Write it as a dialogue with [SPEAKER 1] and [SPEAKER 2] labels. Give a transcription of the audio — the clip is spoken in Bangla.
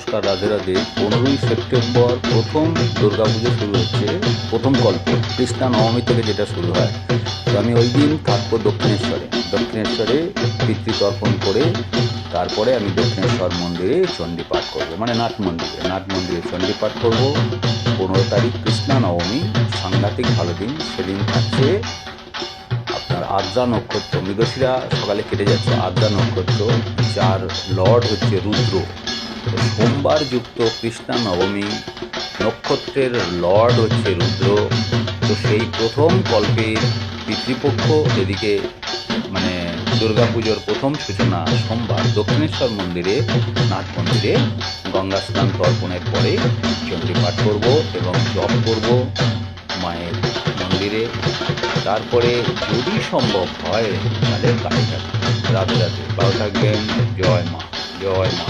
[SPEAKER 1] নমস্কার, রাধে রাধে। 15ই সেপ্টেম্বর প্রথম দুর্গাপুজো শুরু হচ্ছে। প্রথম কল্পে কৃষ্ণা নবমী থেকে যেটা শুরু হয়। তো আমি ওই দিন থাকবো দক্ষিণেশ্বরে পিতৃতর্পণ করে তারপরে আমি দক্ষিণেশ্বর মন্দিরে চণ্ডী পাঠ করবো, মানে নাট মন্দিরে চণ্ডী পাঠ করবো। 15 তারিখ কৃষ্ণা নবমী, সাংঘাতিক ভালো দিন। সেদিন থাকছে আপনার আদ্রা নক্ষত্র, মৃগশিরা সকালে কেটে যাচ্ছে। আদ্রা নক্ষত্র, যার লর্ড হচ্ছে রুদ্র। তো সোমবার যুক্ত কৃষ্ণা নবমী, নক্ষত্রের লর্ড হচ্ছে রুদ্র। তো সেই প্রথম কল্পের পিতৃপক্ষ, এদিকে মানে দুর্গাপুজোর প্রথম সূচনা সোমবার দক্ষিণেশ্বর মন্দিরে, নাট মন্দিরে গঙ্গা স্নান তর্পণের পরে চণ্ডী পাঠ করব এবং জপ করব মায়ের মন্দিরে। তারপরে যদি সম্ভব হয় তাহলে কালী থাকবে। রাধে রাধে, ভালো থাকবেন। জয় মা, জয় মা।